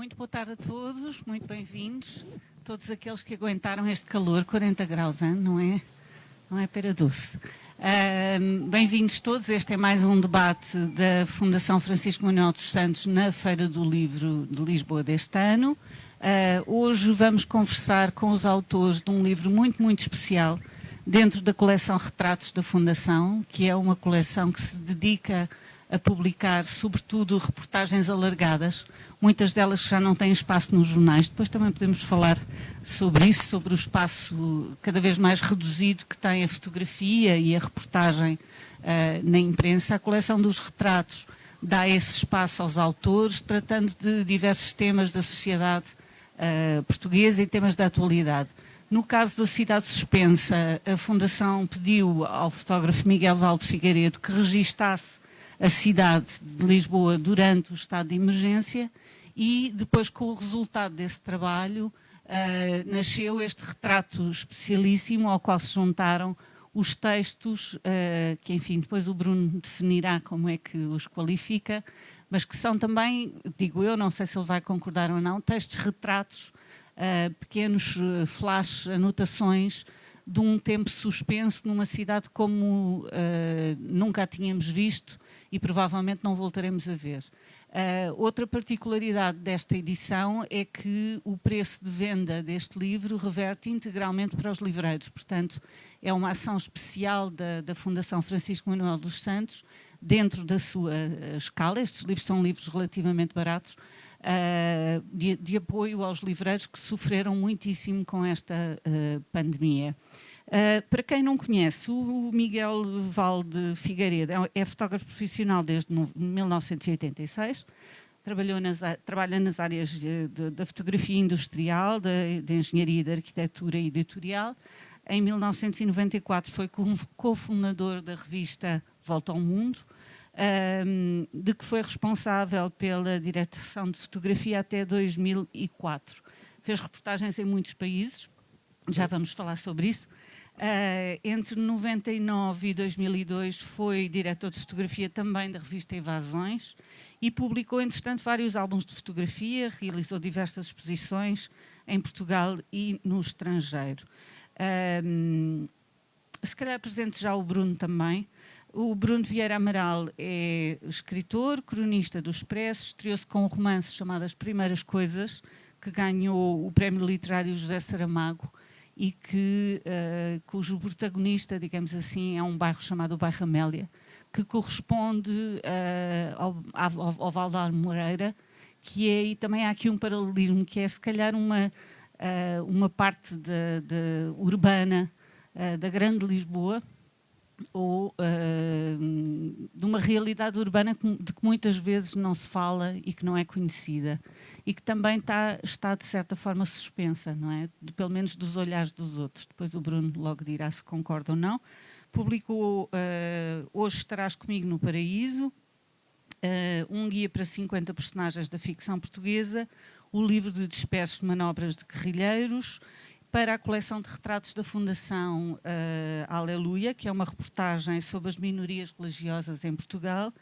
Muito boa tarde a todos, muito bem-vindos. Todos aqueles que aguentaram este calor, 40 graus, hein? Não é pera doce. Bem-vindos todos, este é mais um debate da Fundação Francisco Manuel dos Santos na Feira do Livro de Lisboa deste ano. Hoje vamos conversar com os autores de um livro muito especial dentro da coleção Retratos da Fundação, que é uma coleção que se dedica a publicar, sobretudo, reportagens alargadas, muitas delas que já não têm espaço nos jornais. Depois também podemos falar sobre isso, sobre o espaço cada vez mais reduzido que tem a fotografia e a reportagem na imprensa. A coleção dos retratos dá esse espaço aos autores, tratando de diversos temas da sociedade portuguesa e temas da atualidade. No caso da Cidade Suspensa, a Fundação pediu ao fotógrafo Miguel Valde Figueiredo que registasse a cidade de Lisboa durante o estado de emergência e depois, com o resultado desse trabalho, nasceu este retrato especialíssimo ao qual se juntaram os textos, que enfim depois o Bruno definirá como é que os qualifica, mas que são também, digo eu, não sei se ele vai concordar ou não, textos retratos, pequenos flash, anotações de um tempo suspenso numa cidade como nunca a tínhamos visto e provavelmente não voltaremos a ver. Outra particularidade desta edição é que o preço de venda deste livro reverte integralmente para os livreiros. Portanto, é uma ação especial da Fundação Francisco Manuel dos Santos, dentro da sua escala. Estes livros são livros relativamente baratos, de apoio aos livreiros que sofreram muitíssimo com esta pandemia. Para quem não conhece, o Miguel Valde Figueiredo é fotógrafo profissional desde 1986, trabalha nas áreas da fotografia industrial, da engenharia, da arquitetura e editorial. Em 1994 foi cofundador da revista Volta ao Mundo, de que foi responsável pela direção de fotografia até 2004. Fez reportagens em muitos países, já vamos falar sobre isso. Entre 99 e 2002 foi diretor de fotografia também da revista Evasões e publicou, entretanto, vários álbuns de fotografia, realizou diversas exposições em Portugal e no estrangeiro. Se calhar apresento já o Bruno também. O Bruno Vieira Amaral é escritor, cronista do Expresso, estreou-se com um romance chamado As Primeiras Coisas, que ganhou o Prémio Literário José Saramago e cujo protagonista, digamos assim, é um bairro chamado Bairro Amélia, que corresponde ao Val da Moreira, que é, e também há aqui um paralelismo, que é se calhar uma parte urbana da Grande Lisboa, ou de uma realidade urbana de que muitas vezes não se fala e que não é conhecida e que também está de certa forma suspensa, não é? Pelo menos dos olhares dos outros. Depois o Bruno logo dirá se concorda ou não. Publicou Hoje Estarás Comigo no Paraíso, um guia para 50 personagens da ficção portuguesa, o livro de dispersos de manobras de guerrilheiros, para a coleção de retratos da Fundação Aleluia, que é uma reportagem sobre as minorias religiosas em Portugal,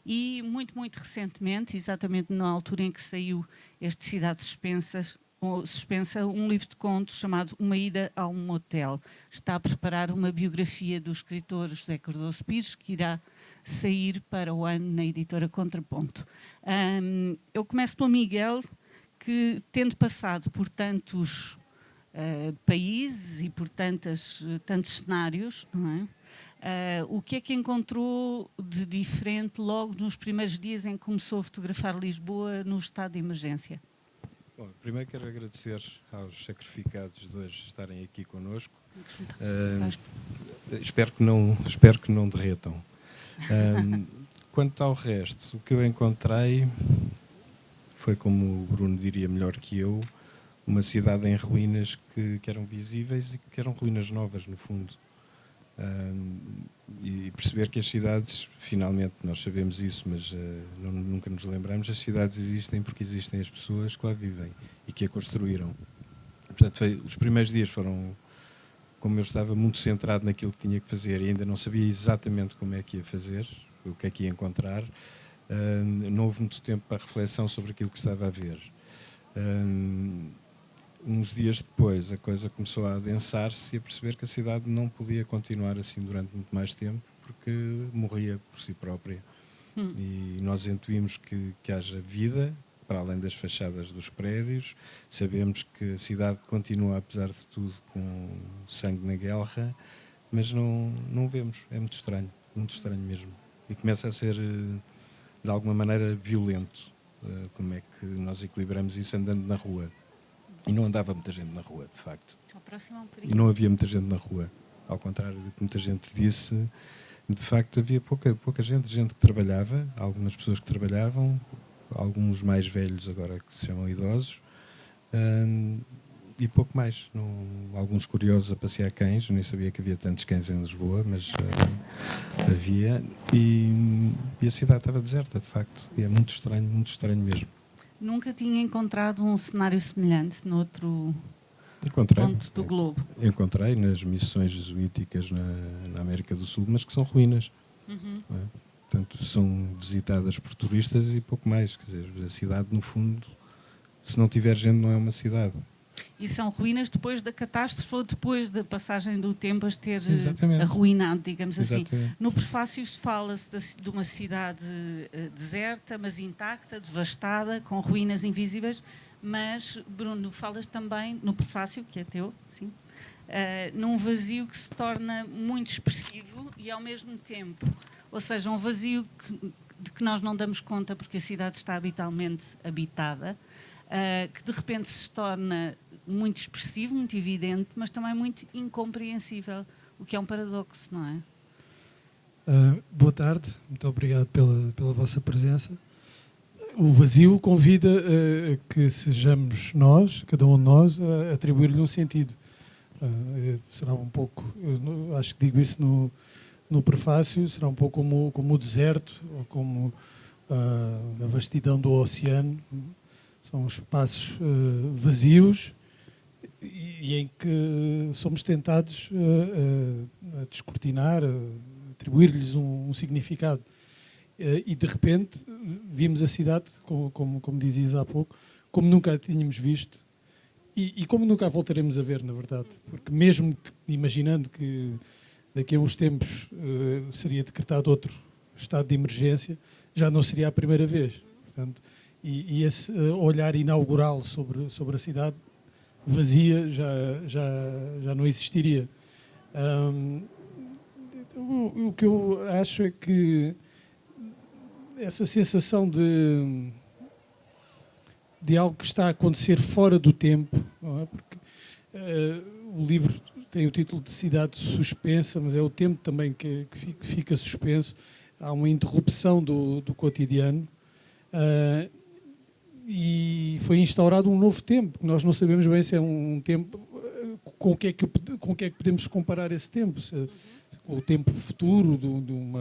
e muito recentemente, exatamente na altura em que saiu este Cidade Suspensa, um livro de contos chamado Uma Ida a um Motel. Está a preparar uma biografia do escritor José Cardoso Pires, que irá sair para o ano na editora Contraponto. Eu começo pelo Miguel, que tendo passado por tantos países e por tantos cenários, não é? O que é que encontrou de diferente logo nos primeiros dias em que começou a fotografar Lisboa no estado de emergência? Bom, primeiro quero agradecer aos sacrificados de hoje estarem aqui connosco. Espero que não derretam. Quanto ao resto, o que eu encontrei foi, como o Bruno diria melhor que eu, uma cidade em ruínas que eram visíveis e que eram ruínas novas, no fundo. E perceber que as cidades, finalmente nós sabemos isso, mas nunca nos lembramos, as cidades existem porque existem as pessoas que lá vivem e que a construíram. Portanto, os primeiros dias foram, como eu estava muito centrado naquilo que tinha que fazer e ainda não sabia exatamente como é que ia fazer, o que é que ia encontrar, não houve muito tempo para reflexão sobre aquilo que estava a ver. Uns dias depois a coisa começou a adensar-se e a perceber que a cidade não podia continuar assim durante muito mais tempo porque morria por si própria. E nós intuímos que haja vida para além das fachadas dos prédios. Sabemos que a cidade continua, apesar de tudo, com sangue na guerra, mas não vemos. É muito estranho mesmo. E começa a ser, de alguma maneira, violento. Como é que nós equilibramos isso andando na rua? E não andava muita gente na rua, de facto. E não havia muita gente na rua. Ao contrário do que muita gente disse, de facto havia pouca gente que trabalhava, algumas pessoas que trabalhavam, alguns mais velhos agora que se chamam idosos, e pouco mais. Alguns curiosos a passear cães, eu nem sabia que havia tantos cães em Lisboa, mas havia, e a cidade estava deserta, de facto, e é muito estranho mesmo. Nunca tinha encontrado um cenário semelhante noutro ponto do globo? Encontrei nas missões jesuíticas na América do Sul, mas que são ruínas. É? Portanto, são visitadas por turistas e pouco mais. Quer dizer, a cidade, no fundo, se não tiver gente, não é uma cidade. E são ruínas depois da catástrofe ou depois da passagem do tempo a ter arruinado, digamos assim. No prefácio fala-se de uma cidade deserta, mas intacta, devastada, com ruínas invisíveis, mas, Bruno, falas também, no prefácio, que é teu, sim, num vazio que se torna muito expressivo e ao mesmo tempo, ou seja, um vazio de que nós não damos conta porque a cidade está habitualmente habitada, que de repente se torna muito expressivo, muito evidente, mas também muito incompreensível, o que é um paradoxo, não é? Boa tarde, muito obrigado pela vossa presença. O vazio convida a que sejamos nós, cada um de nós, a atribuir-lhe um sentido. Será um pouco, eu acho que digo isso no prefácio, será um pouco como o deserto, ou como a vastidão do oceano. São espaços vazios e em que somos tentados a descortinar, a atribuir-lhes um significado. E de repente vimos a cidade, como dizias há pouco, como nunca a tínhamos visto e como nunca a voltaremos a ver, na verdade. Porque mesmo imaginando que daqui a uns tempos seria decretado outro estado de emergência, já não seria a primeira vez. Portanto, e esse olhar inaugural sobre a cidade vazia já não existiria. O que eu acho é que essa sensação de algo que está a acontecer fora do tempo, não é? Porque o livro tem o título de Cidade Suspensa, mas é o tempo também que fica suspenso. Há uma interrupção do cotidiano. E foi instaurado um novo tempo, que nós não sabemos bem se é um tempo, com o que é que podemos comparar esse tempo, o tempo futuro de um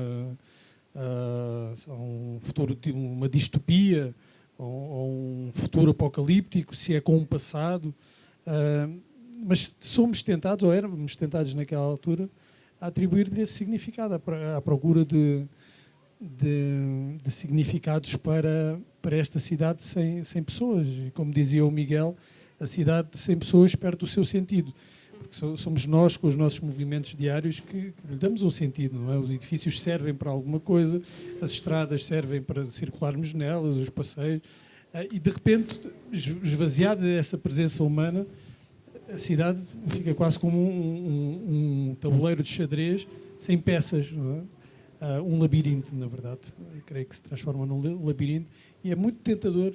futuro de uma distopia, ou um futuro apocalíptico, se é com um passado, mas somos tentados, ou éramos tentados naquela altura, a atribuir-lhe esse significado, à procura de significados para esta cidade sem pessoas. E como dizia o Miguel, a cidade sem pessoas perde o seu sentido. Porque somos nós, com os nossos movimentos diários, que lhe damos um sentido, não é? Os edifícios servem para alguma coisa, as estradas servem para circularmos nelas, os passeios, e de repente, esvaziada essa presença humana, a cidade fica quase como um tabuleiro de xadrez sem peças, não é? Um labirinto, na verdade. Eu creio que se transforma num labirinto e é muito tentador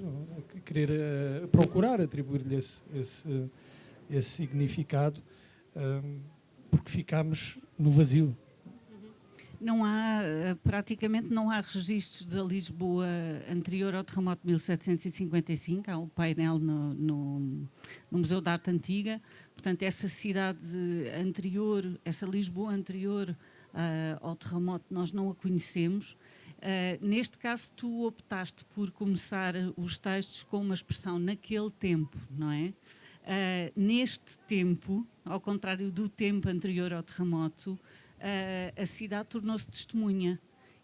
querer procurar atribuir-lhe esse significado, porque ficamos no vazio. Praticamente não há registros da Lisboa anterior ao terremoto de 1755, há um painel no Museu da Arte Antiga, portanto essa cidade anterior, essa Lisboa anterior ao terremoto, nós não a conhecemos. Neste caso, tu optaste por começar os textos com uma expressão naquele tempo, não é? Neste tempo, ao contrário do tempo anterior ao terremoto, a cidade tornou-se testemunha.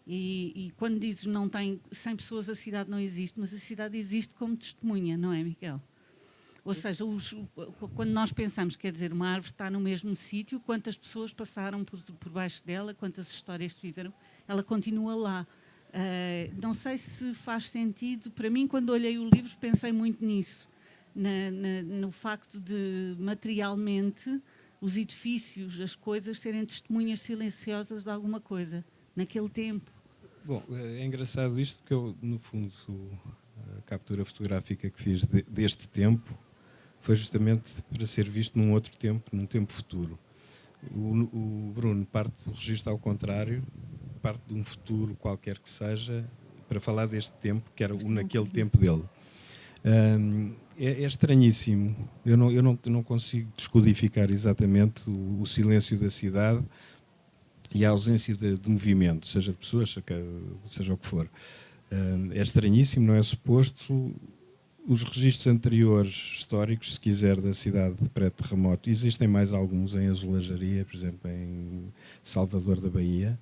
E quando dizes não tem 100 pessoas, a cidade não existe, mas a cidade existe como testemunha, não é, Miguel? Ou seja, quando nós pensamos, quer dizer, uma árvore está no mesmo sítio, quantas pessoas passaram por baixo dela, quantas histórias se viveram, ela continua lá. Não sei se faz sentido, para mim, quando olhei o livro, pensei muito nisso, no facto de, materialmente, os edifícios, as coisas, serem testemunhas silenciosas de alguma coisa, naquele tempo. Bom, é engraçado isto, porque eu, no fundo, a captura fotográfica que fiz deste tempo foi justamente para ser visto num outro tempo, num tempo futuro. O Bruno parte do registro ao contrário, parte de um futuro qualquer que seja, para falar deste tempo, que era naquele tempo dele. É estranhíssimo. Eu não consigo descodificar exatamente o silêncio da cidade e a ausência de movimento, seja de pessoas, seja o que for. É estranhíssimo, não é suposto. Os registros anteriores históricos, se quiser, da cidade de pré-terremoto, existem mais alguns em Azulejaria, por exemplo, em Salvador da Bahia.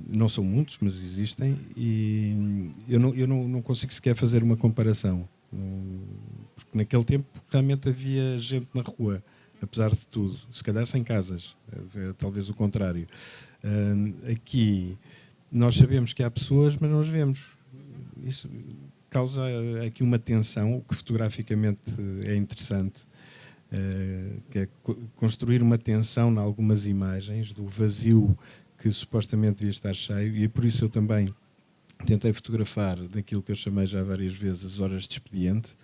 Não são muitos, mas existem, e eu não consigo sequer fazer uma comparação, porque naquele tempo realmente havia gente na rua, apesar de tudo, se calhar sem casas, talvez o contrário. Aqui nós sabemos que há pessoas, mas não as vemos. Isso causa aqui uma tensão, o que fotograficamente é interessante, que é construir uma tensão em algumas imagens do vazio que supostamente devia estar cheio, e por isso eu também tentei fotografar daquilo que eu chamei já várias vezes as horas de expediente.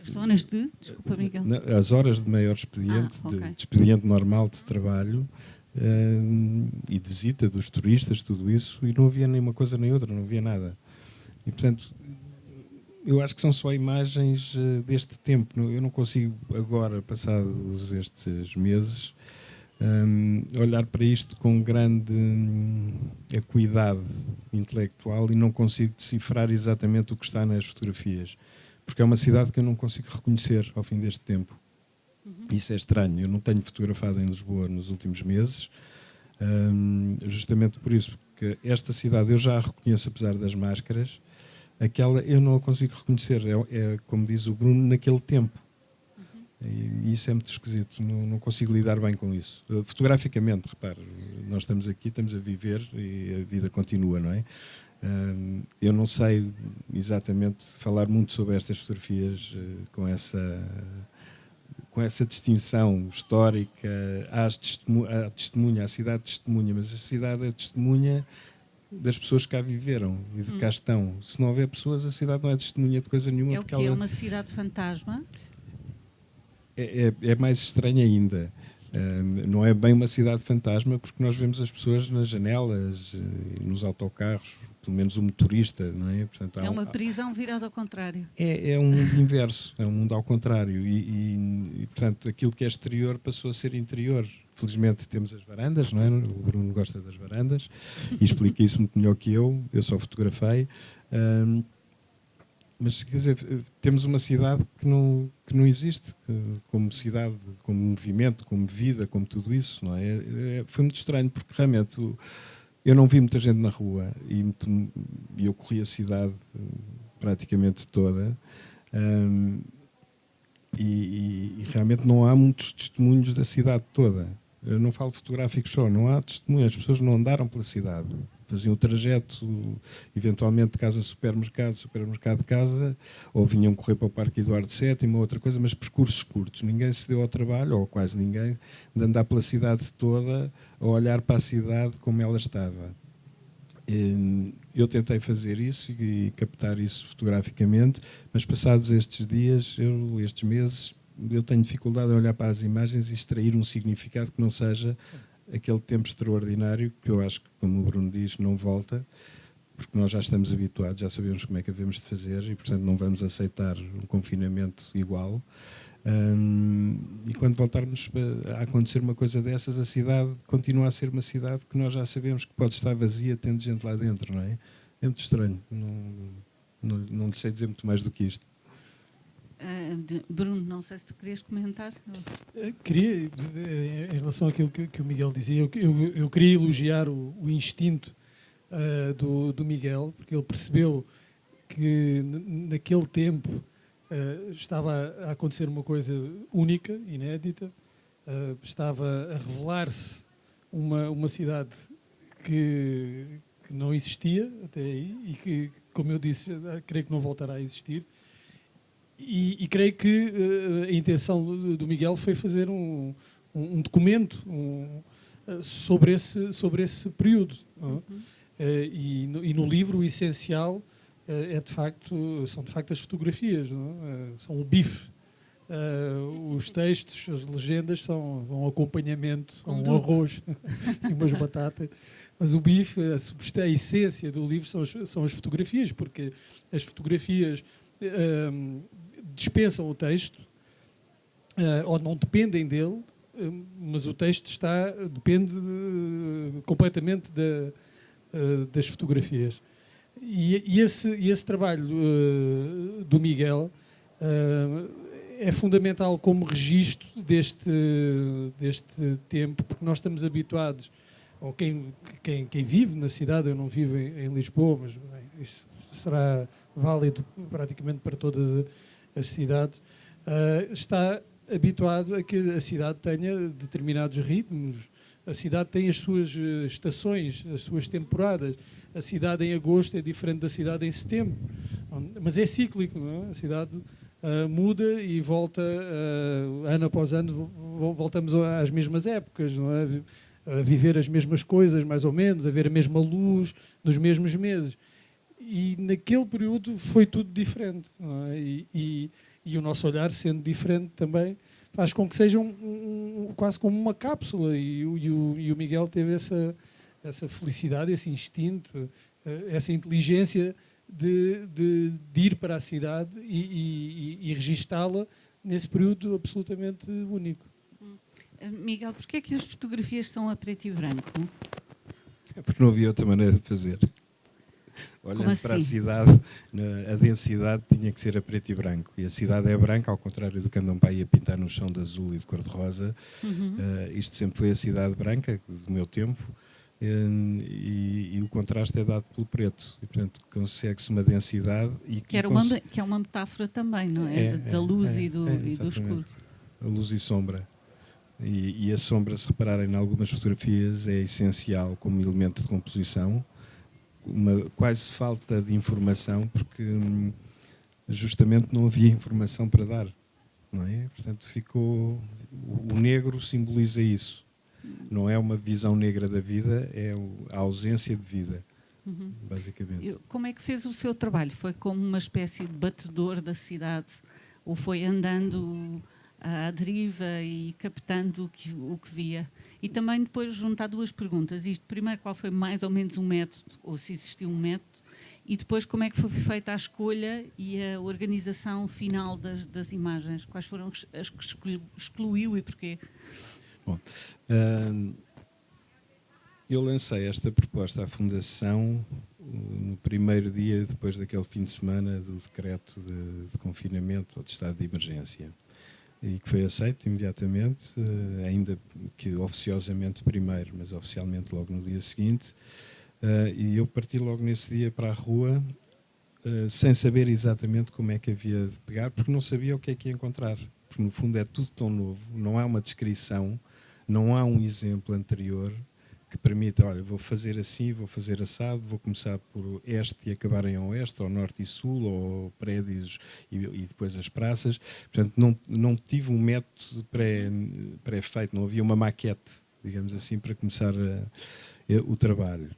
As zonas de? Desculpa, Miguel. As horas de maior expediente, okay. de expediente normal de trabalho e de visita dos turistas, tudo isso, e não havia nem uma coisa nem outra, não havia nada. E, portanto, eu acho que são só imagens deste tempo. Eu não consigo agora, passados estes meses, olhar para isto com grande acuidade intelectual e não consigo decifrar exatamente o que está nas fotografias, porque é uma cidade que eu não consigo reconhecer ao fim deste tempo. Isso é estranho. Eu não tenho fotografado em Lisboa nos últimos meses, justamente por isso, porque esta cidade eu já a reconheço apesar das máscaras, aquela eu não a consigo reconhecer, é como diz o Bruno, naquele tempo. E isso é muito esquisito, não consigo lidar bem com isso. Fotograficamente, repare, nós estamos aqui, estamos a viver e a vida continua, não é? Eu não sei exatamente falar muito sobre estas fotografias com essa distinção histórica. Há testemunha, a cidade testemunha, mas a cidade é testemunha das pessoas que cá viveram e de cá estão. Se não houver pessoas, a cidade não é testemunha de coisa nenhuma. É o que é uma cidade fantasma? É mais estranho ainda. Não é bem uma cidade fantasma, porque nós vemos as pessoas nas janelas, nos autocarros, pelo menos o motorista, não é? Portanto, é uma prisão virada ao contrário. É um mundo inverso, é um mundo ao contrário. E, portanto, aquilo que é exterior passou a ser interior. Felizmente temos as varandas, não é? O Bruno gosta das varandas e explica isso muito melhor que eu só fotografei. Mas, quer dizer, temos uma cidade que não existe como cidade, como movimento, como vida, como tudo isso, não é? Foi muito estranho, porque realmente eu não vi muita gente na rua e eu corri a cidade praticamente toda e realmente não há muitos testemunhos da cidade toda. Eu não falo fotográficos só, não há testemunhos, as pessoas não andaram pela cidade. Faziam o trajeto, eventualmente de casa a supermercado, supermercado-casa, ou vinham correr para o Parque Eduardo VII, ou outra coisa, mas percursos curtos. Ninguém se deu ao trabalho, ou quase ninguém, de andar pela cidade toda, a olhar para a cidade como ela estava. Eu tentei fazer isso e captar isso fotograficamente, mas passados estes dias, estes meses, eu tenho dificuldade em olhar para as imagens e extrair um significado que não seja aquele tempo extraordinário que eu acho que, como o Bruno diz, não volta, porque nós já estamos habituados, já sabemos como é que havemos de fazer e, portanto, não vamos aceitar um confinamento igual. E quando voltarmos a acontecer uma coisa dessas, a cidade continua a ser uma cidade que nós já sabemos que pode estar vazia, tendo gente lá dentro, não é? É muito estranho. Não lhe sei dizer muito mais do que isto. Bruno, não sei se tu querias comentar. Queria, em relação àquilo que o Miguel dizia, eu queria elogiar o instinto do Miguel, porque ele percebeu que naquele tempo estava a acontecer uma coisa única, inédita, estava a revelar-se uma cidade que não existia até aí e que, como eu disse, creio que não voltará a existir. E creio que a intenção do Miguel foi fazer um documento sobre esse período. Não é? E no livro o essencial são de facto as fotografias, não é? São o bife. Os textos, as legendas são um acompanhamento, são um arroz e umas batatas. Mas o bife, a essência do livro são as fotografias, porque as fotografias dispensam o texto ou não dependem dele, mas o texto depende completamente das fotografias. E esse trabalho do Miguel é fundamental como registro deste tempo, porque nós estamos habituados, ou quem vive na cidade, eu não vivo em Lisboa, mas bem, isso será válido praticamente para todas as cidades, está habituado a que a cidade tenha determinados ritmos. A cidade tem as suas estações, as suas temporadas. A cidade em agosto é diferente da cidade em setembro, mas é cíclico, não é? A cidade muda e volta, ano após ano, voltamos às mesmas épocas, não é? A viver as mesmas coisas, mais ou menos, a ver a mesma luz nos mesmos meses. E naquele período foi tudo diferente, não é? E o nosso olhar, sendo diferente também, faz com que seja quase como uma cápsula. E o Miguel teve essa felicidade, esse instinto, essa inteligência de ir para a cidade e registá-la nesse período absolutamente único. Miguel, porquê é que as fotografias são a preto e branco? É porque não havia outra maneira de fazer. Olhando para a cidade, a densidade tinha que ser a preto e branco. E a cidade é branca, ao contrário do que andam para aí a pintar no chão de azul e de cor-de-rosa. Isto sempre foi a cidade branca, do meu tempo, e o contraste é dado pelo preto. E, portanto, consegue-se uma densidade... Que é uma metáfora também, não é? Da luz e do escuro. A luz e sombra. E a sombra, se repararem em algumas fotografias, é essencial como elemento de composição. Uma quase falta de informação, porque justamente não havia informação para dar, não é? Portanto, o negro simboliza isso. Não é uma visão negra da vida, é a ausência de vida, basicamente. Como é que fez o seu trabalho? Foi como uma espécie de batedor da cidade? Ou foi andando à deriva e captando o que via? E também depois juntar duas perguntas. Primeiro, qual foi mais ou menos um método, ou se existiu um método, e depois como é que foi feita a escolha e a organização final das imagens? Quais foram as que excluiu e porquê? Bom, eu lancei esta proposta à Fundação no primeiro dia depois daquele fim de semana do decreto de confinamento ou de estado de emergência. E que foi aceito imediatamente, ainda que oficiosamente primeiro, mas oficialmente logo no dia seguinte. E eu parti logo nesse dia para a rua, sem saber exatamente como é que havia de pegar, porque não sabia o que é que ia encontrar. Porque no fundo é tudo tão novo, não há uma descrição, não há um exemplo anterior que permita, olha, vou fazer assim, vou fazer assado, vou começar por este e acabar em oeste, ou norte e sul, ou prédios e depois as praças. Portanto, não tive um método pré-feito, não havia uma maquete, digamos assim, para começar o trabalho.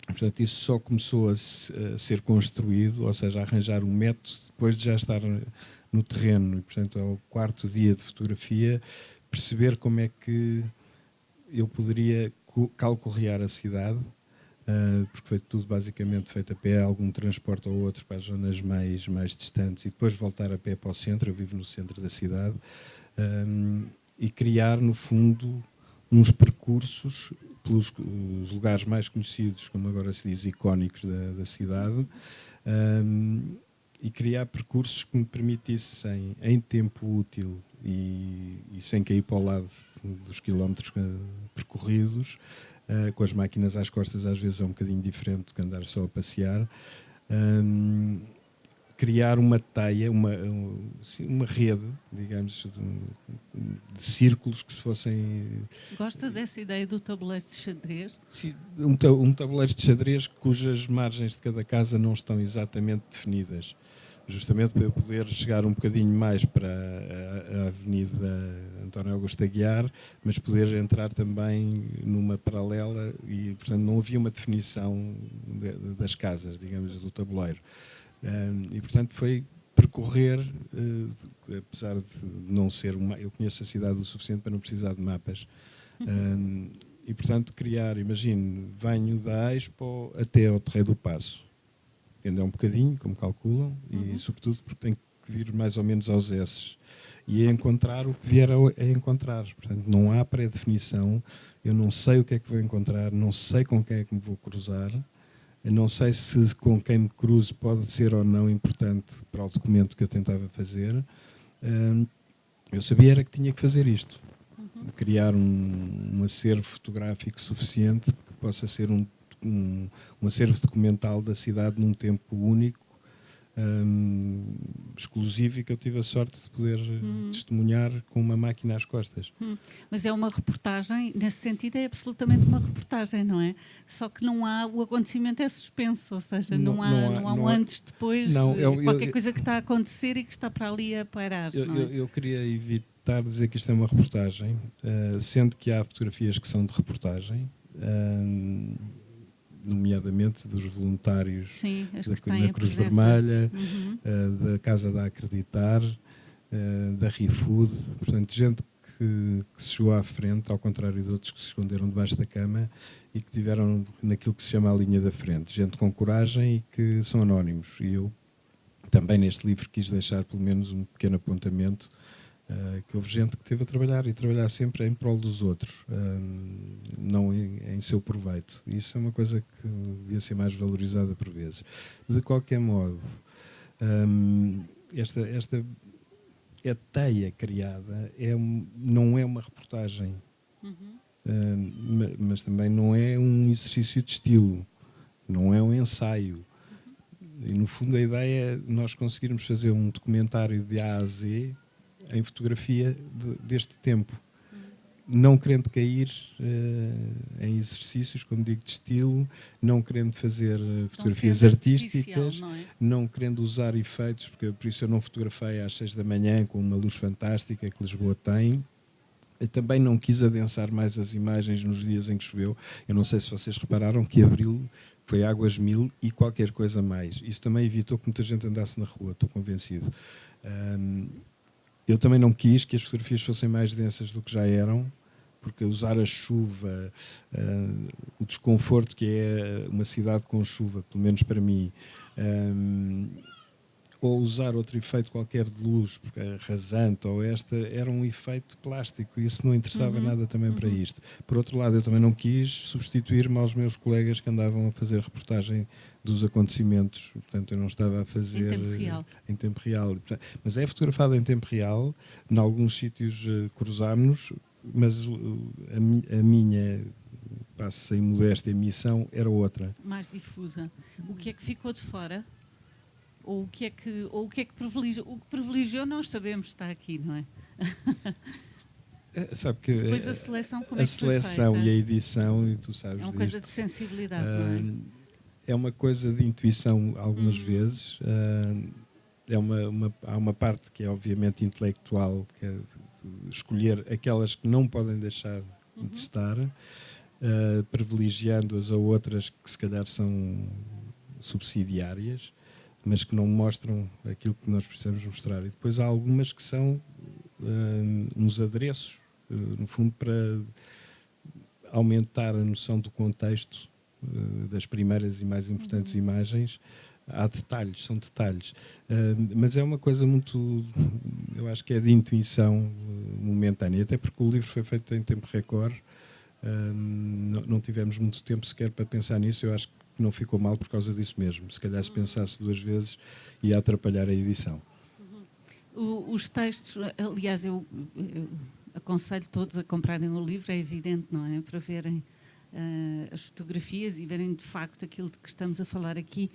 Portanto, isso só começou a ser construído, ou seja, a arranjar um método depois de já estar no terreno. E, portanto, ao quarto dia de fotografia, perceber como é que eu poderia calcorrear a cidade, porque foi tudo basicamente feito a pé, algum transporte ou outro para as zonas mais distantes e depois voltar a pé para o centro. Eu vivo no centro da cidade, e criar, no fundo, uns percursos pelos lugares mais conhecidos, como agora se diz, icónicos da cidade, e criar percursos que me permitissem, em tempo útil e sem cair para o lado dos quilómetros percorridos, com as máquinas às costas às vezes é um bocadinho diferente do que andar só a passear, criar uma teia, uma rede, digamos, de círculos que se fossem... Gosta dessa ideia do tabuleiro de xadrez? Sim, um tabuleiro de xadrez cujas margens de cada casa não estão exatamente definidas, justamente para eu poder chegar um bocadinho mais para a Avenida António Augusto Aguiar, mas poder entrar também numa paralela e, portanto, não havia uma definição das casas, digamos, do tabuleiro. E, portanto, foi percorrer, apesar de não ser eu conheço a cidade o suficiente para não precisar de mapas, e, portanto, criar, imagino, venho da Expo até ao Terreiro do Paço. Ainda é um bocadinho, como calculam, e sobretudo porque tem que vir mais ou menos aos S. E a encontrar o que vier a encontrar. Portanto, não há pré-definição, eu não sei o que é que vou encontrar, não sei com quem é que me vou cruzar, eu não sei se com quem me cruzo pode ser ou não importante para o documento que eu tentava fazer. Eu sabia era que tinha que fazer isto. Criar um acervo fotográfico suficiente que possa ser um acervo documental da cidade num tempo único, exclusivo, e que eu tive a sorte de poder testemunhar com uma máquina às costas. Mas é uma reportagem, nesse sentido é absolutamente uma reportagem, não é? Só que não há, o acontecimento é suspenso, ou seja, não há um antes, depois, qualquer coisa que está a acontecer e que está para ali a parar. Eu queria evitar dizer que isto é uma reportagem, sendo que há fotografias que são de reportagem, nomeadamente dos voluntários. Sim, da Cruz Vermelha, da Casa da Acreditar, da ReFood, portanto, gente que se chegou à frente, ao contrário de outros que se esconderam debaixo da cama e que tiveram naquilo que se chama a linha da frente. Gente com coragem e que são anónimos. E eu também neste livro quis deixar pelo menos um pequeno apontamento, que houve gente que esteve a trabalhar sempre em prol dos outros, não em seu proveito. Isso é uma coisa que devia ser mais valorizada por vezes. De qualquer modo, esta a teia criada não é uma reportagem, mas também não é um exercício de estilo, não é um ensaio. E, no fundo, a ideia é nós conseguirmos fazer um documentário de A a Z em fotografia deste tempo, não querendo cair em exercícios, como digo, de estilo, não querendo fazer fotografias artísticas, não querendo usar efeitos, porque por isso eu não fotografei às 6 da manhã com uma luz fantástica que Lisboa tem. Eu também não quis adensar mais as imagens nos dias em que choveu. Eu não sei se vocês repararam que abril foi águas 1000 e qualquer coisa mais. Isso também evitou que muita gente andasse na rua, estou convencido. Eu também não quis que as fotografias fossem mais densas do que já eram, porque usar a chuva, o desconforto que é uma cidade com chuva, pelo menos para mim, ou usar outro efeito qualquer de luz, porque é rasante, ou era um efeito plástico, e isso não interessava nada também para isto. Por outro lado, eu também não quis substituir-me aos meus colegas que andavam a fazer reportagem dos acontecimentos, portanto eu não estava a fazer em tempo real. Mas é fotografado em tempo real, em alguns sítios cruzámos-nos, mas a minha, passo sem modéstia, missão era outra. Mais difusa. O que é que ficou de fora? Ou o que é que privilegiou? O que privilegiou nós sabemos, está aqui, não é? Sabe que depois a seleção, como a seleção e a edição, e tu sabes, é uma coisa de sensibilidade, não é? É uma coisa de intuição algumas vezes. Há uma parte que é obviamente intelectual, que é escolher aquelas que não podem deixar de estar, privilegiando-as a outras que se calhar são subsidiárias, mas que não mostram aquilo que nós precisamos mostrar. E depois há algumas que são uns adereços, no fundo, para aumentar a noção do contexto das primeiras e mais importantes imagens. Há detalhes, são detalhes. Mas é uma coisa muito, eu acho que é de intuição momentânea, até porque o livro foi feito em tempo recorde, não tivemos muito tempo sequer para pensar nisso. Eu acho que não ficou mal por causa disso mesmo. Se calhar se pensasse 2 vezes ia atrapalhar a edição. Os textos, aliás, eu aconselho todos a comprarem o livro, é evidente, não é? Para verem as fotografias e verem de facto aquilo de que estamos a falar aqui.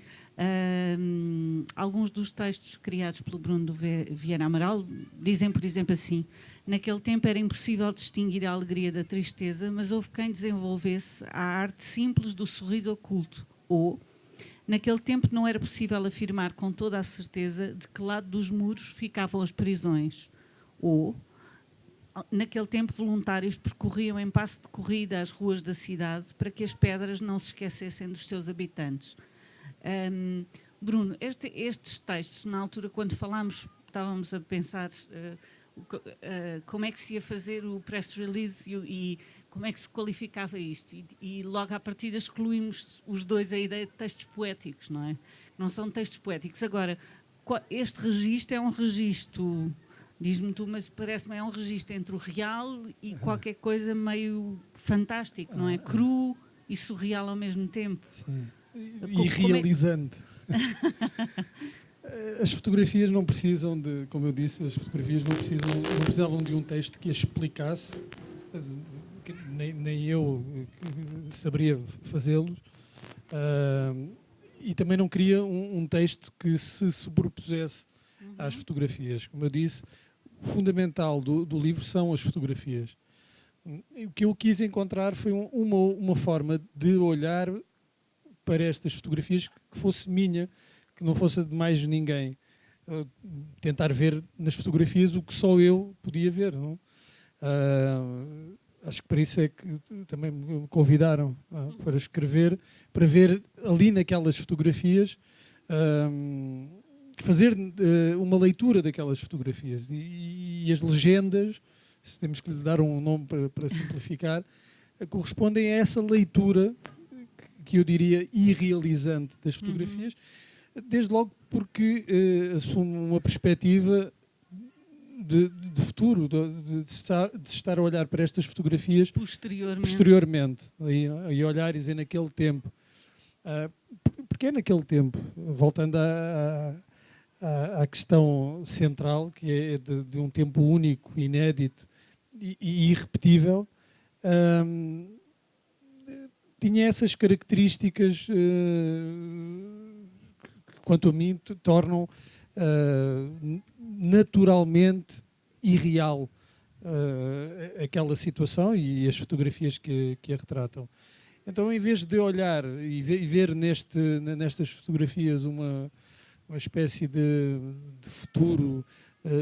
Alguns dos textos criados pelo Bruno Vieira Amaral dizem, por exemplo, assim: naquele tempo era impossível distinguir a alegria da tristeza, mas houve quem desenvolvesse a arte simples do sorriso oculto. Ou, naquele tempo não era possível afirmar com toda a certeza de que lado dos muros ficavam as prisões. Ou, naquele tempo voluntários percorriam em passo de corrida as ruas da cidade para que as pedras não se esquecessem dos seus habitantes. Bruno, estes textos, na altura quando falámos, estávamos a pensar como é que se ia fazer o press release e como é que se qualificava isto. E logo à partida excluímos os dois a ideia de textos poéticos, não é? Não são textos poéticos. Agora, este registro é um registro... Diz-me tu, mas parece-me é um registro entre o real e qualquer coisa meio fantástico, não é? Cru e surreal ao mesmo tempo. Sim. E realizante. As fotografias não precisam de, como eu disse, as fotografias não precisavam de um texto que as explicasse, nem eu saberia fazê-los, e também não queria um texto que se sobrepusesse às fotografias. Como eu disse, o fundamental do livro são as fotografias. O que eu quis encontrar foi uma forma de olhar para estas fotografias que fosse minha, que não fosse de mais ninguém. Tentar ver nas fotografias o que só eu podia ver. Não? Acho que para isso é que também me convidaram para escrever, para ver ali naquelas fotografias... fazer uma leitura daquelas fotografias e as legendas, se temos que lhe dar um nome para simplificar, correspondem a essa leitura que eu diria irrealizante das fotografias, desde logo porque assume uma perspectiva de futuro, de estar a olhar para estas fotografias posteriormente e olhar e dizer naquele tempo. Porque é naquele tempo, voltando à questão central, que é de um tempo único, inédito e irrepetível, tinha essas características que, quanto a mim, tornam naturalmente irreal aquela situação e as fotografias que a retratam. Então, em vez de olhar e ver nestas fotografias uma espécie de futuro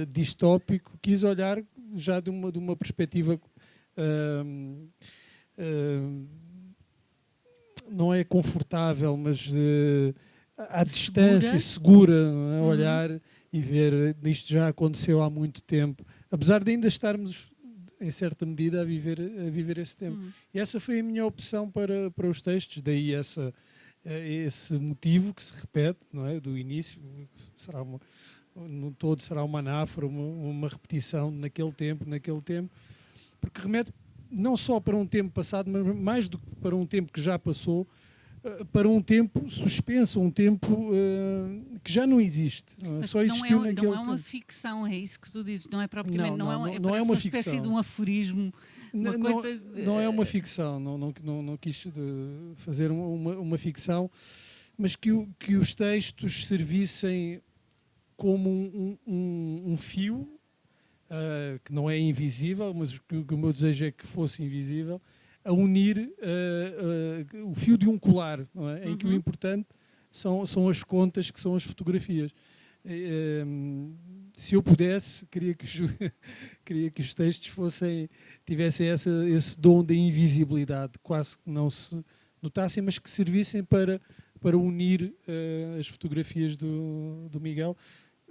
distópico, quis olhar já de uma perspectiva não é confortável, mas à distância, segura, não é? Olhar e ver, isto já aconteceu há muito tempo, apesar de ainda estarmos em certa medida a viver esse tempo. E essa foi a minha opção para os textos, daí esse motivo que se repete, não é? Do início, no todo será uma anáfora, uma repetição naquele tempo, porque remete não só para um tempo passado, mas mais do que para um tempo que já passou, para um tempo suspenso, um tempo que já não existe. Só existiu naquele tempo. Não é uma ficção, é isso que tu dizes, não é propriamente, não é uma ficção. espécie de um aforismo. Não é uma ficção, não quis fazer uma ficção, mas que os textos servissem como um fio, que não é invisível, mas o meu desejo é que fosse invisível, a unir o fio de um colar, não é? Em que o importante são as contas, que são as fotografias. Se eu pudesse, queria que os textos tivessem esse dom da invisibilidade, quase que não se notassem, mas que servissem para unir as fotografias do Miguel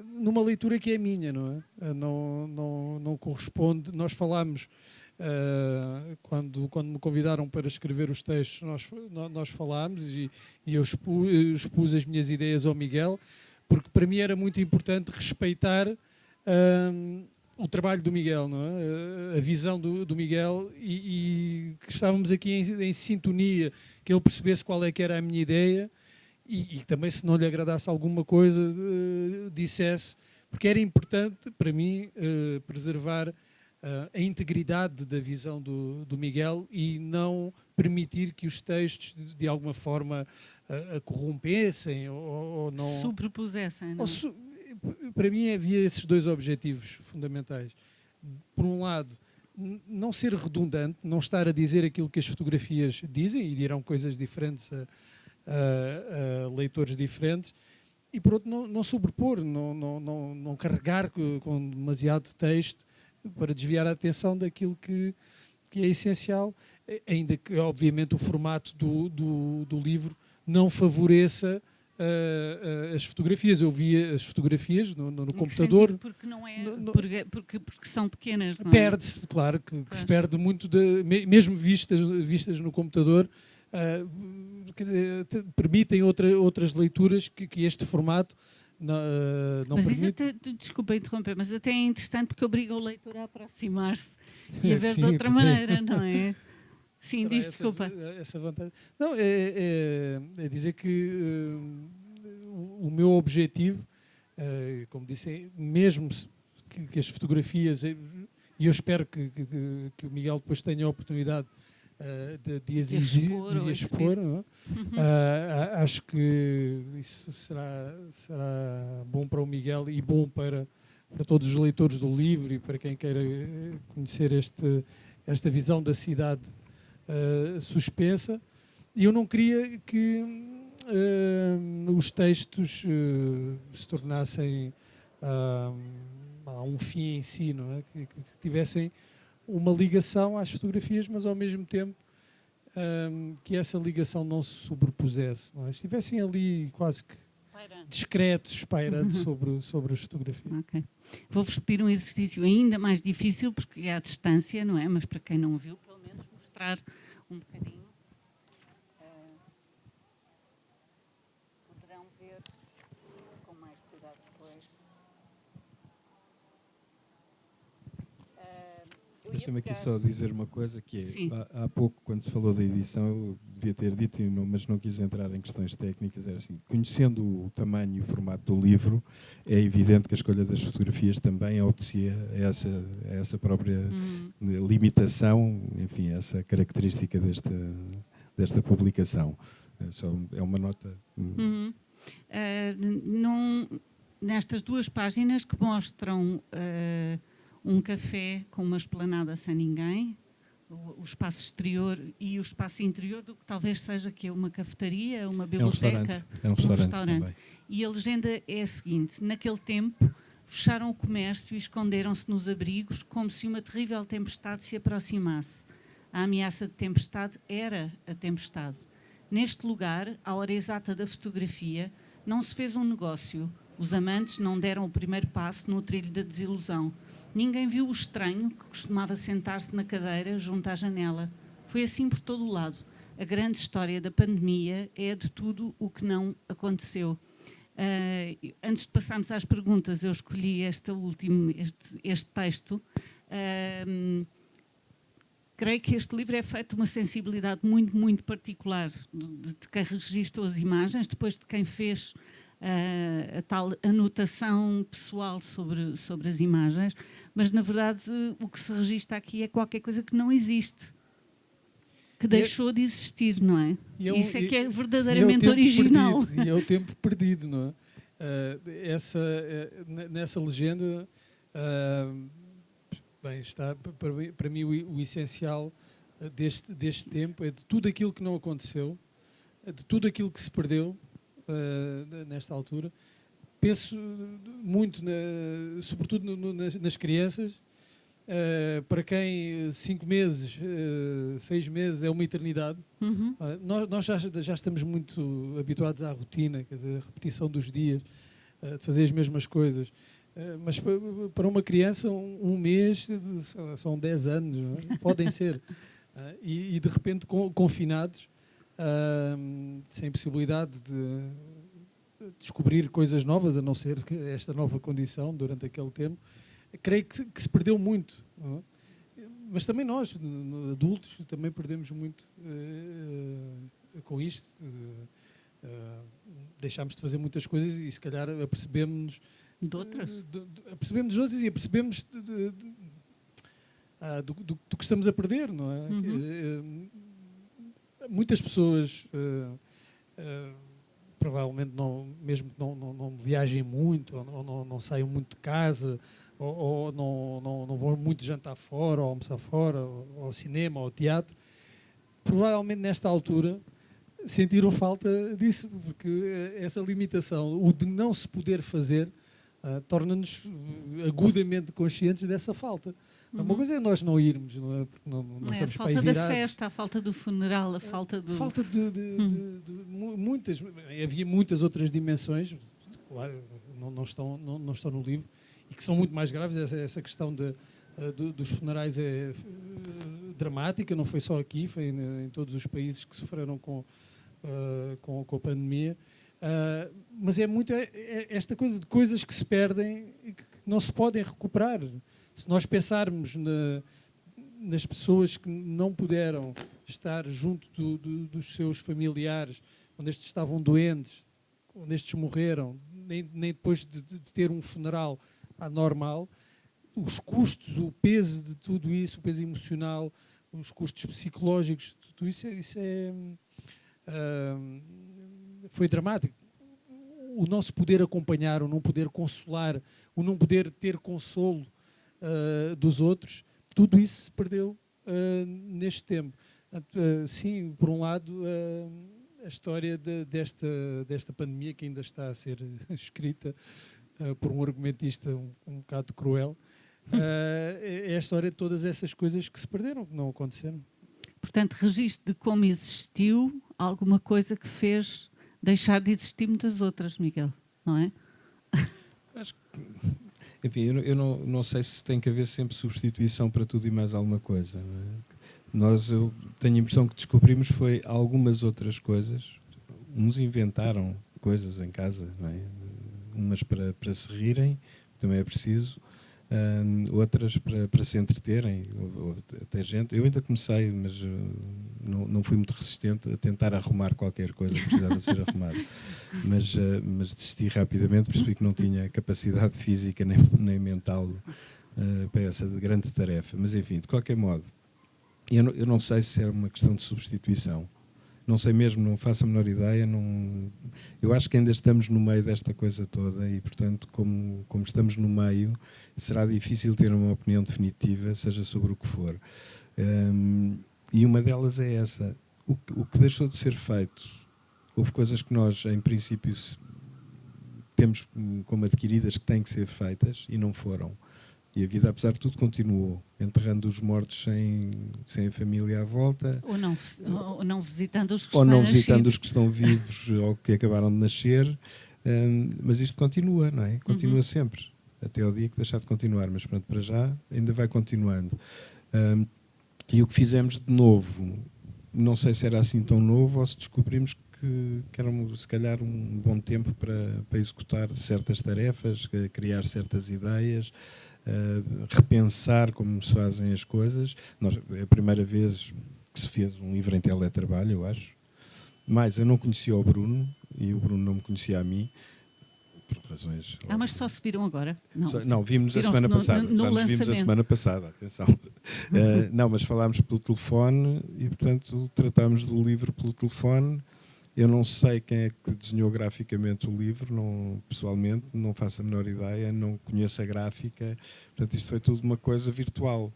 numa leitura que é minha, não é? Não corresponde. Nós falámos, quando me convidaram para escrever os textos, nós falámos e eu expus as minhas ideias ao Miguel, porque para mim era muito importante respeitar o trabalho do Miguel, não é? A visão do Miguel, e que estávamos aqui em sintonia, que ele percebesse qual é que era a minha ideia e também, se não lhe agradasse alguma coisa, dissesse, porque era importante para mim preservar a integridade da visão do Miguel e não permitir que os textos de alguma forma a corrompessem ou não... Sobrepusessem, não? Para mim havia esses dois objetivos fundamentais. Por um lado, não ser redundante, não estar a dizer aquilo que as fotografias dizem, e dirão coisas diferentes a leitores diferentes, e por outro, não sobrepor, não carregar com demasiado texto para desviar a atenção daquilo que é essencial, ainda que obviamente o formato do livro não favoreça as fotografias. Eu via as fotografias no computador. Porque não é, porque são pequenas, não é? Perde-se, claro, que se perde muito, mesmo vistas no computador, permitem outras leituras que este formato não mas permite. Isso até, desculpa interromper, mas até é interessante porque obriga o leitor a aproximar-se e a ver Sim, de outra maneira, não é? Sim, diz, desculpa. Essa vantagem. Não, é dizer que o meu objetivo, como disse, mesmo que as fotografias, e eu espero que o Miguel depois tenha a oportunidade de as expor, não é? Acho que isso será bom para o Miguel e bom para todos os leitores do livro e para quem queira conhecer esta visão da cidade suspensa. E eu não queria que os textos se tornassem um fim em si, não é? Que tivessem uma ligação às fotografias, mas ao mesmo tempo que essa ligação não se sobrepusesse, não é? Estivessem ali quase que discretos, pairando sobre as fotografias. Okay. Vou-vos pedir um exercício ainda mais difícil, porque é à distância, não é? Mas para quem não viu, pelo menos mostrar um bocadinho. Poderão ver com mais cuidado depois. Deixa-me aqui só dizer uma coisa, que é, há pouco, quando se falou da edição, eu devia ter dito, mas não quis entrar em questões técnicas, era assim, conhecendo o tamanho e o formato do livro, é evidente que a escolha das fotografias também obedecia a essa própria limitação, enfim, essa característica desta publicação. É uma nota... Nestas duas páginas que mostram... um café com uma esplanada sem ninguém, o espaço exterior e o espaço interior do que talvez seja que é uma cafetaria, uma biblioteca, um restaurante também. E a legenda é a seguinte: naquele tempo fecharam o comércio e esconderam-se nos abrigos como se uma terrível tempestade se aproximasse. A ameaça de tempestade era a tempestade. Neste lugar, à hora exata da fotografia, não se fez um negócio. Os amantes não deram o primeiro passo no trilho da desilusão. Ninguém viu o estranho que costumava sentar-se na cadeira junto à janela. Foi assim por todo o lado. A grande história da pandemia é de tudo o que não aconteceu. Antes de passarmos às perguntas, eu escolhi este texto. Creio que este livro é feito de uma sensibilidade muito, muito particular de quem registrou as imagens, depois de quem fez a tal anotação pessoal sobre as imagens, mas na verdade o que se registra aqui é qualquer coisa que não existe, que deixou de existir, não é? Isso é que é verdadeiramente original. E é o tempo perdido, não é? Nessa legenda, está para mim o essencial deste tempo é de tudo aquilo que não aconteceu, de tudo aquilo que se perdeu nesta altura. Penso muito, sobretudo nas crianças, para quem 5 meses, 6 meses é uma eternidade. Nós já estamos muito habituados à rotina, quer dizer, a repetição dos dias, de fazer as mesmas coisas. Mas para uma criança, um mês são 10 anos, não é? Podem ser. E de repente confinados, sem possibilidade de descobrir coisas novas, a não ser esta nova condição durante aquele tempo, creio que se perdeu muito, não é? Mas também nós, adultos, também perdemos muito com isto. Deixámos de fazer muitas coisas e se calhar apercebemos-nos de outras. Apercebemos de outras e apercebemos do que estamos a perder, não é? muitas pessoas provavelmente mesmo que não viajem muito, ou não saiam muito de casa, ou não vão muito jantar fora, ou almoçar fora, ou ao cinema, ou ao teatro, provavelmente nesta altura sentiram falta disso, porque essa limitação, o de não se poder fazer, torna-nos agudamente conscientes dessa falta. Uma coisa é nós não irmos, não é? Porque não É a somos para falta ir da virados. festa, a falta do funeral, a falta do... Falta de muitas... Havia muitas outras dimensões, claro, não estão no livro, e que são muito mais graves. Essa questão dos funerais é dramática, não foi só aqui, foi em todos os países que sofreram com a pandemia. Mas é muito esta coisa de coisas que se perdem e que não se podem recuperar. Se nós pensarmos nas pessoas que não puderam estar junto dos seus familiares, quando estes estavam doentes, quando estes morreram, nem depois de ter um funeral normal, os custos, o peso de tudo isso, o peso emocional, os custos psicológicos, tudo isso foi dramático. O não se poder acompanhar, o não poder consolar, o não poder ter consolo dos outros, tudo isso se perdeu neste tempo. Sim, por um lado, a história desta pandemia, que ainda está a ser escrita por um argumentista um bocado cruel, é a história de todas essas coisas que se perderam, que não aconteceram. Portanto, registro de como existiu alguma coisa que fez deixar de existir muitas outras, Miguel, não é? Acho que, enfim, eu não sei se tem que haver sempre substituição para tudo e mais alguma coisa. Não é? Eu tenho a impressão que descobrimos foi algumas outras coisas. Uns inventaram coisas em casa, não é? Umas para se rirem, também é preciso. Outras para se entreterem, ou até gente. Eu ainda comecei, mas não fui muito resistente a tentar arrumar qualquer coisa que precisava de ser arrumada. Mas desisti rapidamente, percebi que não tinha capacidade física nem mental para essa grande tarefa. Mas enfim, de qualquer modo, eu não sei se era uma questão de substituição. Não sei mesmo, não faço a menor ideia. Eu acho que ainda estamos no meio desta coisa toda e, portanto, como estamos no meio, será difícil ter uma opinião definitiva, seja sobre o que for. E uma delas é essa. O que deixou de ser feito. Houve coisas que nós, em princípio, temos como adquiridas que têm que ser feitas e não foram. E a vida, apesar de tudo, continuou, enterrando os mortos sem a família à volta. Ou não visitando os que ou estão não visitando nascidos. os que estão vivos ou que acabaram de nascer. Mas isto continua, não é? Continua sempre, até ao dia que deixar de continuar. Mas pronto, para já ainda vai continuando. E o que fizemos de novo, não sei se era assim tão novo ou se descobrimos que era se calhar um bom tempo para executar certas tarefas, criar certas ideias, repensar como se fazem as coisas. É a primeira vez que se fez um livro em teletrabalho, eu acho. Mas eu não conhecia o Bruno e o Bruno não me conhecia a mim, por razões... Mas só se viram agora? Não, vimos a semana passada. Já nos vimos a semana passada, atenção. Não, mas falámos pelo telefone e, portanto, tratámos do livro pelo telefone. Eu não sei quem é que desenhou graficamente o livro, pessoalmente, não faço a menor ideia, não conheço a gráfica. Portanto, isto foi tudo uma coisa virtual.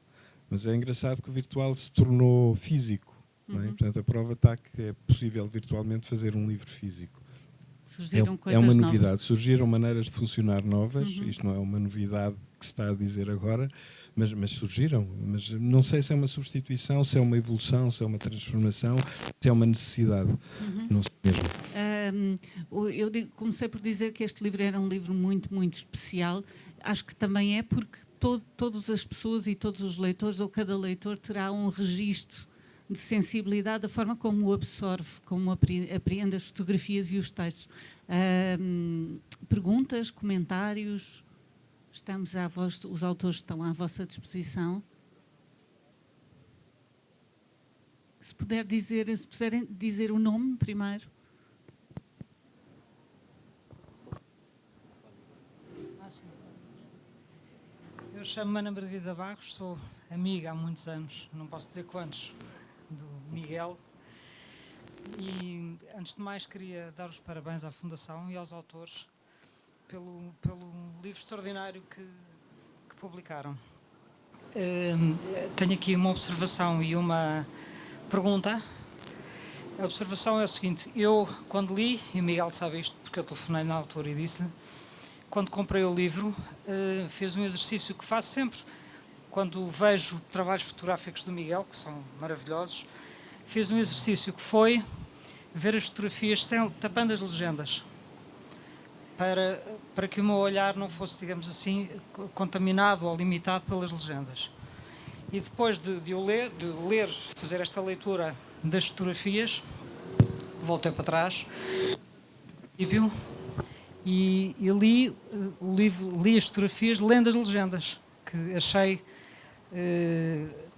Mas é engraçado que o virtual se tornou físico. Não é? Portanto, a prova está que é possível virtualmente fazer um livro físico. Surgiram coisas uma novas. novidade. Surgiram maneiras de funcionar novas. Isto não é uma novidade que se está a dizer agora, mas surgiram. Mas não sei se é uma substituição, se é uma evolução, se é uma transformação, se é uma necessidade. Não sei mesmo. Eu comecei por dizer que este livro era um livro muito, muito especial. Acho que também é porque todas as pessoas e todos os leitores, ou cada leitor, terá um registro de sensibilidade da forma como o absorve, como apreende as fotografias e os textos. Perguntas, comentários, os autores estão à vossa disposição. Se puderem dizer o nome primeiro. Eu chamo-me Ana Margarida Barros, sou amiga há muitos anos, não posso dizer quantos, do Miguel. E, antes de mais, queria dar os parabéns à Fundação e aos autores pelo livro extraordinário que publicaram. Tenho aqui uma observação e uma pergunta. A observação é o seguinte: eu, quando li, e o Miguel sabe isto porque eu telefonei na altura e disse-lhe, quando comprei o livro, fiz um exercício que faço sempre. Quando vejo trabalhos fotográficos do Miguel, que são maravilhosos, fiz um exercício que foi ver as fotografias tapando as legendas, para que o meu olhar não fosse, digamos assim, contaminado ou limitado pelas legendas. E depois de ler, fazer esta leitura das fotografias, voltei para trás e li o livro, li as fotografias lendo as legendas, que achei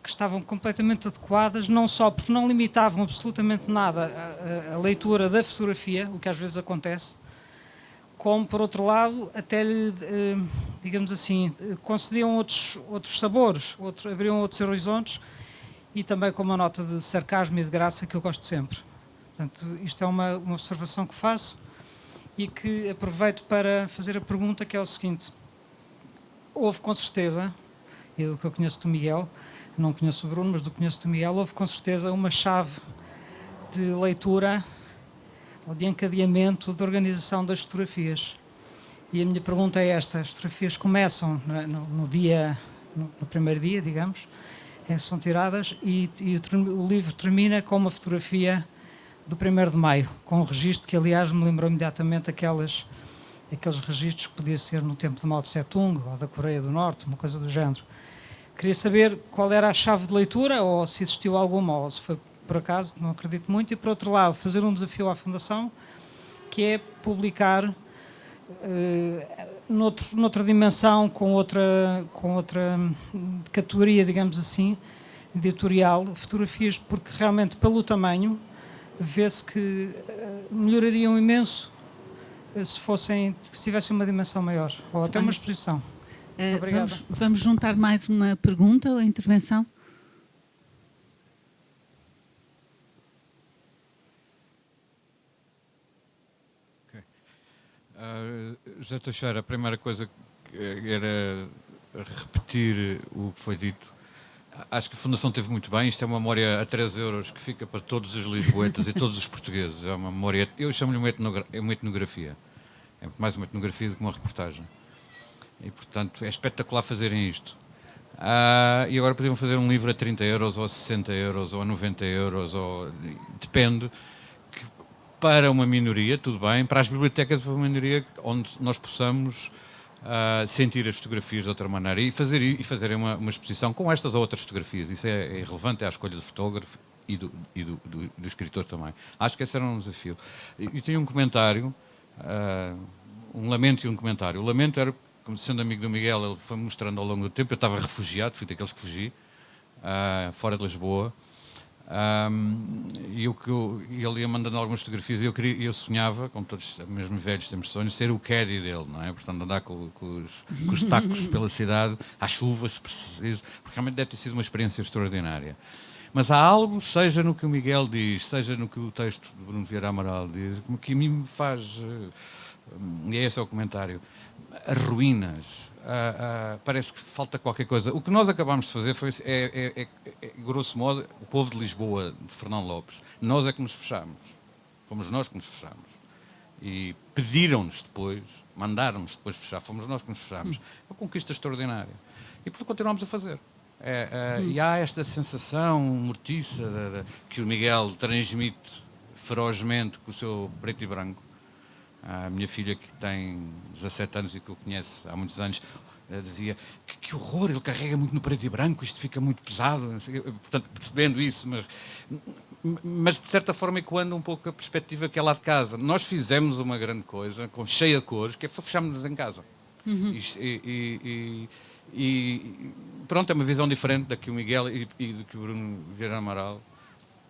que estavam completamente adequadas, não só porque não limitavam absolutamente nada a leitura da fotografia, o que às vezes acontece, como, por outro lado, até lhe, digamos assim, concediam outros sabores, abriam outros horizontes, e também com uma nota de sarcasmo e de graça que eu gosto sempre. Portanto, isto é uma observação que faço e que aproveito para fazer a pergunta, que é o seguinte: houve com certeza, e do que eu conheço do Miguel, não conheço o Bruno, mas do que conheço do Miguel, houve com certeza uma chave de leitura ou de encadeamento de organização das fotografias. E a minha pergunta é esta: as fotografias começam no primeiro dia, digamos, são tiradas, e o livro termina com uma fotografia do 1º de maio, com um registro que, aliás, me lembrou imediatamente aqueles registros que podia ser no tempo de Mao Tse Tung ou da Coreia do Norte, uma coisa do género. Queria saber qual era a chave de leitura, ou se existiu alguma, ou se foi por acaso, não acredito muito. E, por outro lado, fazer um desafio à Fundação, que é publicar noutra dimensão, com outra categoria, digamos assim, editorial, fotografias, porque realmente, pelo tamanho, vê-se que melhorariam imenso se tivessem uma dimensão maior, ou até uma exposição. Obrigada. Vamos juntar mais uma pergunta ou intervenção? José Teixeira, a primeira coisa era repetir o que foi dito. Acho que a Fundação teve muito bem. Isto é uma memória a 3 euros que fica para todos os lisboetas e todos os portugueses. É uma memória, eu chamo-lhe uma etnografia. É mais uma etnografia do que uma reportagem. E, portanto, é espetacular fazerem isto. E agora podiam fazer um livro a 30 euros, ou a 60 euros, ou a 90 euros, depende. Para uma minoria, tudo bem. Para as bibliotecas, para uma minoria onde nós possamos sentir as fotografias de outra maneira e fazer uma exposição com estas ou outras fotografias. Isso é irrelevante, é a escolha do fotógrafo e do escritor também. Acho que esse era um desafio. E tenho um comentário, um lamento e um comentário. O lamento era, como sendo amigo do Miguel, ele foi mostrando ao longo do tempo. Eu estava refugiado, fui daqueles que fugi, fora de Lisboa. E ele ia mandando algumas fotografias e eu sonhava, como todos, mesmo velhos temos sonhos, ser o caddy dele, não é? Portanto, andar com os tacos pela cidade, à chuva, se preciso, porque realmente deve ter sido uma experiência extraordinária. Mas há algo, seja no que o Miguel diz, seja no que o texto de Bruno Vieira Amaral diz, que a mim me faz, e esse é o comentário, as ruínas, parece que falta qualquer coisa. O que nós acabámos de fazer foi, grosso modo, o povo de Lisboa, de Fernão Lopes, nós é que nos fechámos. Fomos nós que nos fechámos. E pediram-nos depois, mandaram-nos depois fechar, fomos nós que nos fechámos. É uma conquista extraordinária. E portanto continuamos a fazer. E há esta sensação mortiça que o Miguel transmite ferozmente com o seu preto e branco. A minha filha, que tem 17 anos e que o conhece há muitos anos, dizia que horror, ele carrega muito no preto e branco, isto fica muito pesado. Portanto, percebendo isso, mas de certa forma ecoando um pouco a perspectiva que é lá de casa. Nós fizemos uma grande coisa, cheia de cores, que foi fecharmos-nos em casa. E pronto, é uma visão diferente da que o Miguel e do que o Bruno Vieira Amaral.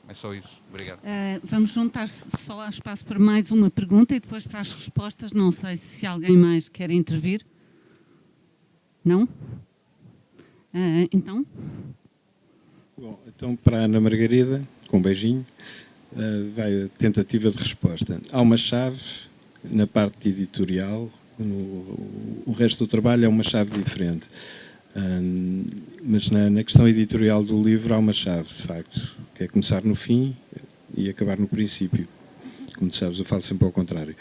É só isso. Obrigado. Vamos juntar-se, só há espaço para mais uma pergunta e depois para as respostas. Não sei se alguém mais quer intervir. Não? Então? Bom, então para a Ana Margarida, com um beijinho, vai a tentativa de resposta. Há uma chave na parte editorial, o resto do trabalho é uma chave diferente. Mas na questão editorial do livro há uma chave, de facto, que é começar no fim e acabar no princípio. Como tu sabes, eu falo sempre ao contrário.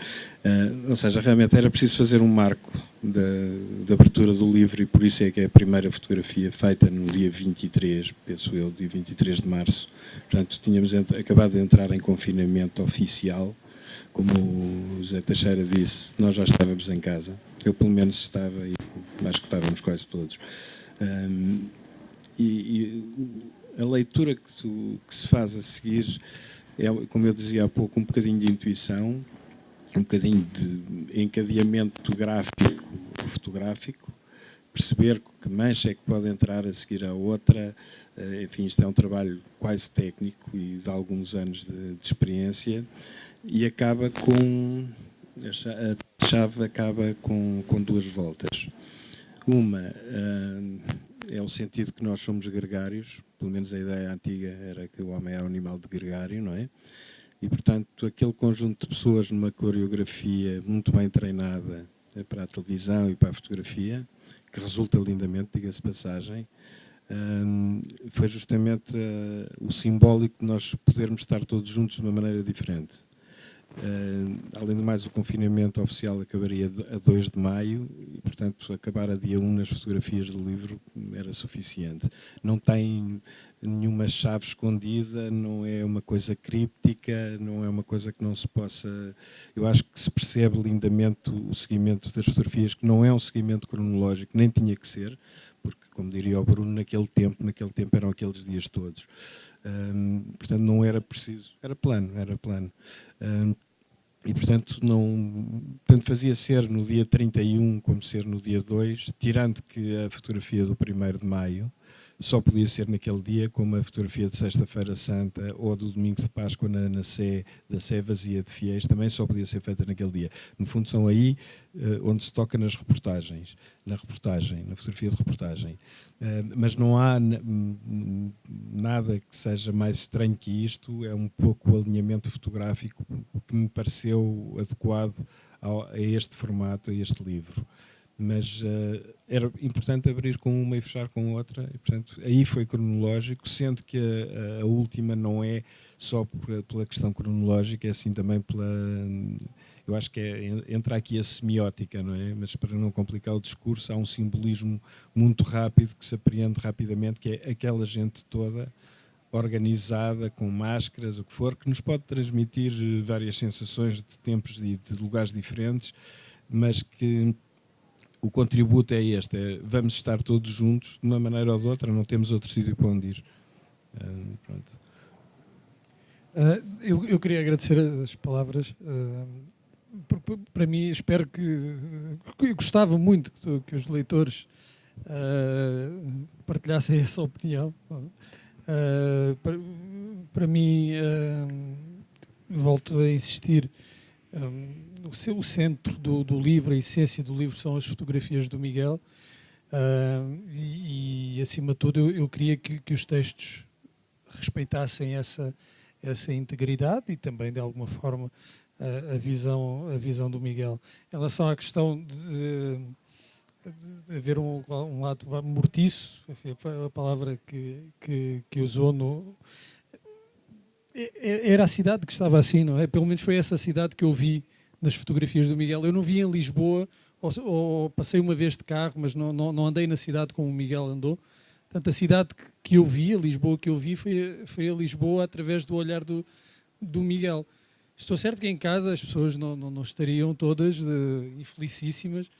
Ou seja, realmente era preciso fazer um marco da abertura do livro e por isso é que é a primeira fotografia feita no dia 23, penso eu, dia 23 de março. Portanto, tínhamos acabado de entrar em confinamento oficial. Como o José Teixeira disse, nós já estávamos em casa. Eu, pelo menos, estava e acho que estávamos quase todos. E a leitura que se faz a seguir é, como eu dizia há pouco, um bocadinho de intuição, um bocadinho de encadeamento gráfico, fotográfico, perceber que mancha é que pode entrar a seguir a outra. Enfim, isto é um trabalho quase técnico e de alguns anos de experiência, e acaba com a chave acaba com duas voltas. Uma é o sentido que nós somos gregários, pelo menos a ideia antiga era que o homem era um animal de gregário, não é? E, portanto, aquele conjunto de pessoas numa coreografia muito bem treinada para a televisão e para a fotografia, que resulta lindamente, diga-se passagem, foi justamente o simbólico de nós podermos estar todos juntos de uma maneira diferente. Além do mais, o confinamento oficial acabaria a 2 de maio e, portanto, acabar a dia 1 nas fotografias do livro era suficiente. Não tem nenhuma chave escondida, não é uma coisa críptica, não é uma coisa que não se possa... Eu acho que se percebe lindamente o seguimento das fotografias, que não é um seguimento cronológico, nem tinha que ser, porque, como diria o Bruno, naquele tempo eram aqueles dias todos. Portanto, não era preciso... Era plano. E, portanto, tanto fazia ser no dia 31 como ser no dia 2, tirando que a fotografia do 1º de maio só podia ser naquele dia, como a fotografia de Sexta-feira Santa ou do Domingo de Páscoa na Sé, da Sé vazia de fiéis, também só podia ser feita naquele dia. No fundo, são aí onde se toca nas reportagens, na fotografia de reportagem. Mas não há nada que seja mais estranho que isto, é um pouco o alinhamento fotográfico que me pareceu adequado a este formato, a este livro. Mas era importante abrir com uma e fechar com outra, e, portanto, aí foi cronológico, sendo que a última não é só pela questão cronológica, é assim também eu acho que entra aqui a semiótica, não é? Mas para não complicar o discurso, há um simbolismo muito rápido que se apreende rapidamente, que é aquela gente toda organizada, com máscaras, o que for, que nos pode transmitir várias sensações de tempos e de lugares diferentes, mas que o contributo é este, vamos estar todos juntos, de uma maneira ou de outra, não temos outro sítio para onde ir. Pronto. Eu queria agradecer as palavras. Para mim, espero que... Eu gostava muito que os leitores partilhassem essa opinião. Para mim, volto a insistir, o centro do livro, a essência do livro são as fotografias do Miguel, e acima de tudo eu queria que os textos respeitassem essa integridade e também de alguma forma a visão do Miguel. Em relação à questão de haver um lado mortiço, a palavra que usou era a cidade que estava assim, não é? Pelo menos foi essa cidade que eu vi nas fotografias do Miguel. Eu não vi em Lisboa, ou passei uma vez de carro, mas não andei na cidade como o Miguel andou. Portanto, a cidade que eu vi, a Lisboa que eu vi, foi a Lisboa através do olhar do Miguel. Estou certo que em casa as pessoas não estariam todas infelicíssimas,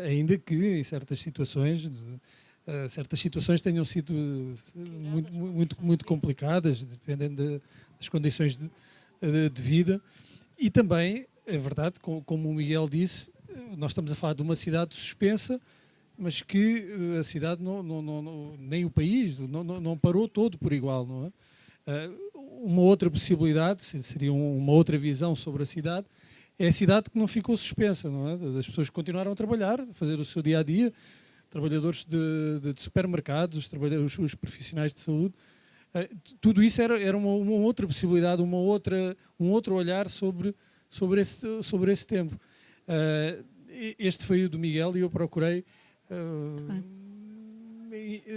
ainda que em certas situações tenham sido muito complicadas, dependendo das condições de vida. E também, é verdade, como o Miguel disse, nós estamos a falar de uma cidade suspensa, mas que a cidade, nem o país, não parou todo por igual, não é? Uma outra possibilidade, seria uma outra visão sobre a cidade, é a cidade que não ficou suspensa, não é? As pessoas que continuaram a trabalhar, a fazer o seu dia-a-dia, trabalhadores de supermercados, os profissionais de saúde, Tudo isso era uma outra possibilidade, um outro olhar sobre esse tempo. Este foi o do Miguel e eu procurei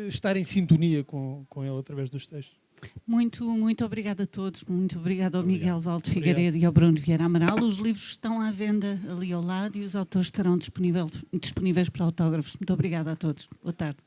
estar em sintonia com ele através dos textos. Muito obrigada a todos, muito obrigada ao Obrigado. Miguel Valde Figueiredo e ao Bruno Vieira Amaral. Os livros estão à venda ali ao lado e os autores estarão disponíveis para autógrafos. Muito obrigada a todos. Boa tarde.